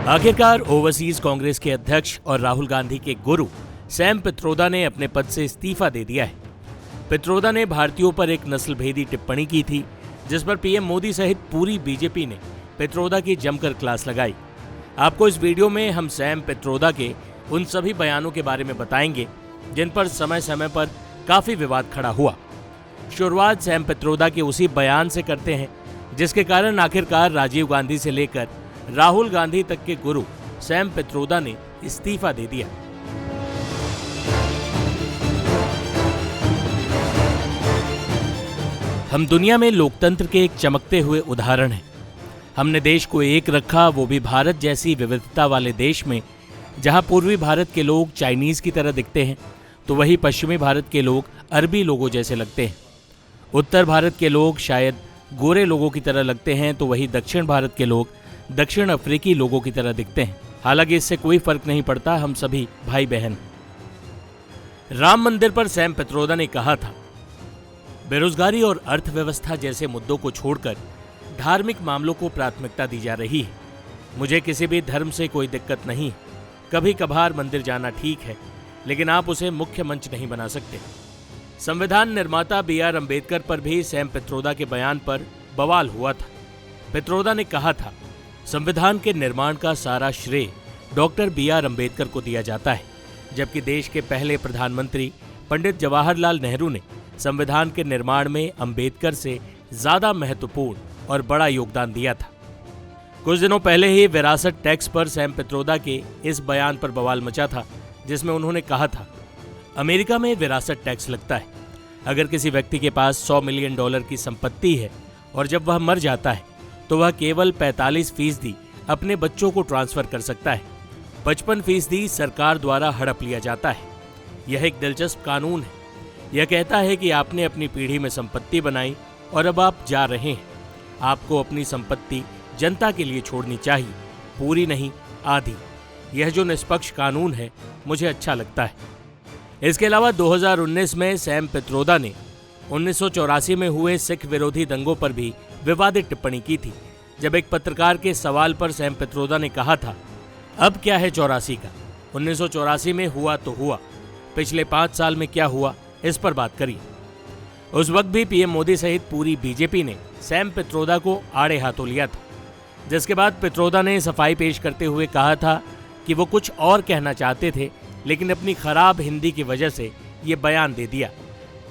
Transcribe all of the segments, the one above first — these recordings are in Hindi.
आखिरकार ओवरसीज कांग्रेस के अध्यक्ष और राहुल गांधी के गुरु सैम पित्रोदा ने अपने पद से इस्तीफा दे दिया है। पित्रोदा ने भारतीयों पर एक नस्लभेदी टिप्पणी की थी, जिस पर पीएम मोदी सहित पूरी बीजेपी ने पित्रोदा की जमकर क्लास लगाई। आपको इस वीडियो में हम सैम पित्रोदा के उन सभी बयानों के बारे में बताएंगे जिन पर समय समय पर काफी विवाद खड़ा हुआ। शुरुआत सैम पित्रोदा के उसी बयान से करते हैं जिसके कारण आखिरकार राजीव गांधी से लेकर राहुल गांधी तक के गुरु सैम पित्रोदा ने इस्तीफा दे दिया। हम दुनिया में लोकतंत्र के एक चमकते हुए उदाहरण हैं। हमने देश को एक रखा, वो भी भारत जैसी विविधता वाले देश में, जहां पूर्वी भारत के लोग चाइनीज की तरह दिखते हैं तो वहीं पश्चिमी भारत के लोग अरबी लोगों जैसे लगते हैं। उत्तर भारत के लोग शायद गोरे लोगों की तरह लगते हैं तो वहीं दक्षिण भारत के लोग दक्षिण अफ्रीकी लोगों की तरह दिखते हैं। हालांकि इससे कोई फर्क नहीं पड़ता, हम सभी भाई बहन। राम मंदिर पर सैम पित्रोदा ने कहा था, बेरोजगारी और अर्थव्यवस्था जैसे मुद्दों को छोड़कर धार्मिक मामलों को प्राथमिकता दी जा रही है। मुझे किसी भी धर्म से कोई दिक्कत नहीं है। कभी कभार मंदिर जाना ठीक है, लेकिन आप उसे मुख्य मंच नहीं बना सकते। संविधान निर्माता B.R. अम्बेडकर पर भी सैम पित्रोदा के बयान पर बवाल हुआ था। पित्रोदा ने कहा था, संविधान के निर्माण का सारा श्रेय डॉक्टर B.R. अम्बेडकर को दिया जाता है, जबकि देश के पहले प्रधानमंत्री पंडित जवाहरलाल नेहरू ने संविधान के निर्माण में अम्बेडकर से ज्यादा महत्वपूर्ण और बड़ा योगदान दिया था। कुछ दिनों पहले ही विरासत टैक्स पर सैम पित्रोदा के इस बयान पर बवाल मचा था, जिसमें उन्होंने कहा था, अमेरिका में विरासत टैक्स लगता है। अगर किसी व्यक्ति के पास $100 मिलियन की संपत्ति है और जब वह मर जाता है तो वह केवल 45% अपने बच्चों को ट्रांसफर कर सकता है। 55% सरकार द्वारा हड़प लिया जाता है। यह एक दिलचस्प कानून है। यह कहता है कि आपने अपनी पीढ़ी में संपत्ति बनाई और अब आप जा रहे हैं। आपको अपनी संपत्ति जनता के लिए छोड़नी चाहिए, पूरी नहीं, आधी। यह जो निष्पक्ष कानून है, मुझे अच्छा लगता है। इसके अलावा 2019 में सैम पित्रोदा ने 1984 में हुए सिख विरोधी दंगों पर भी विवादित टिप्पणी की थी। जब एक पत्रकार के सवाल पर सैम पित्रोदा ने कहा था, अब क्या है 84 का, 1984 में हुआ तो हुआ, पिछले 5 साल में क्या हुआ, इस पर बात करिए। उस वक्त भी पीएम मोदी सहित पूरी बीजेपी ने सैम पित्रोदा को आड़े हाथों लिया था, जिसके बाद पित्रोदा ने सफाई पेश करते हुए कहा था कि वो कुछ और कहना चाहते थे, लेकिन अपनी खराब हिंदी की वजह से ये बयान दे दिया।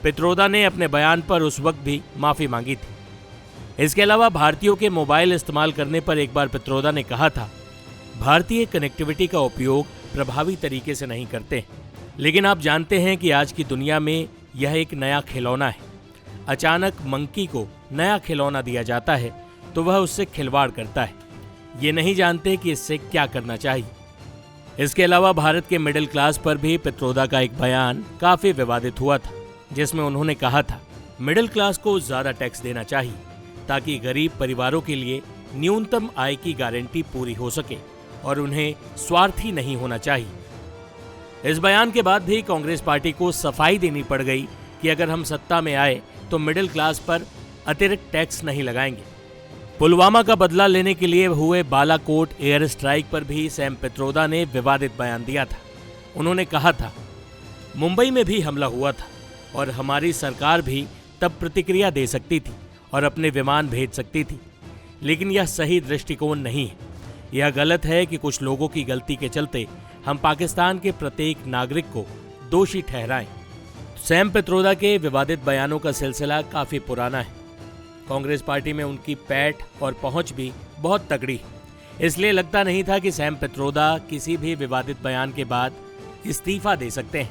पित्रोदा ने अपने बयान पर उस वक्त भी माफी मांगी थी। इसके अलावा भारतीयों के मोबाइल इस्तेमाल करने पर एक बार पित्रोदा ने कहा था, भारतीय कनेक्टिविटी का उपयोग प्रभावी तरीके से नहीं करते, लेकिन आप जानते हैं कि आज की दुनिया में यह एक नया खिलौना है। अचानक मंकी को नया खिलौना दिया जाता है तो वह उससे खिलवाड़ करता है। ये नहीं जानते कि इससे क्या करना चाहिए। इसके अलावा भारत के मिडिल क्लास पर भी पित्रोदा का एक बयान काफी विवादित हुआ था, जिसमें उन्होंने कहा था, मिडिल क्लास को ज्यादा टैक्स देना चाहिए ताकि गरीब परिवारों के लिए न्यूनतम आय की गारंटी पूरी हो सके और उन्हें स्वार्थी नहीं होना चाहिए। इस बयान के बाद भी कांग्रेस पार्टी को सफाई देनी पड़ गई कि अगर हम सत्ता में आए तो मिडिल क्लास पर अतिरिक्त टैक्स नहीं लगाएंगे। पुलवामा का बदला लेने के लिए हुए बालाकोट एयर स्ट्राइक पर भी सैम पित्रोदा ने विवादित बयान दिया था। उन्होंने कहा था, मुंबई में भी हमला हुआ था और हमारी सरकार भी तब प्रतिक्रिया दे सकती थी और अपने विमान भेज सकती थी, लेकिन यह सही दृष्टिकोण नहीं है। यह गलत है कि कुछ लोगों की गलती के चलते हम पाकिस्तान के प्रत्येक नागरिक को दोषी ठहराएं। सैम पित्रोदा के विवादित बयानों का सिलसिला काफी पुराना है। कांग्रेस पार्टी में उनकी पैठ और पहुंच भी बहुत तगड़ी है, इसलिए लगता नहीं था कि सैम पित्रोदा किसी भी विवादित बयान के बाद इस्तीफा दे सकते हैं।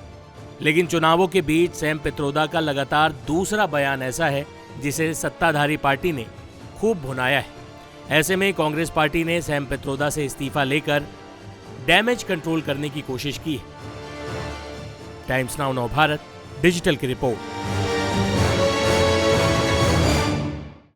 लेकिन चुनावों के बीच सैम पित्रोदा का लगातार दूसरा बयान ऐसा है जिसे सत्ताधारी पार्टी ने खूब भुनाया है। ऐसे में कांग्रेस पार्टी ने सैम पित्रोदा से इस्तीफा लेकर डैमेज कंट्रोल करने की कोशिश की है। टाइम्स नाउ नव भारत डिजिटल की रिपोर्ट।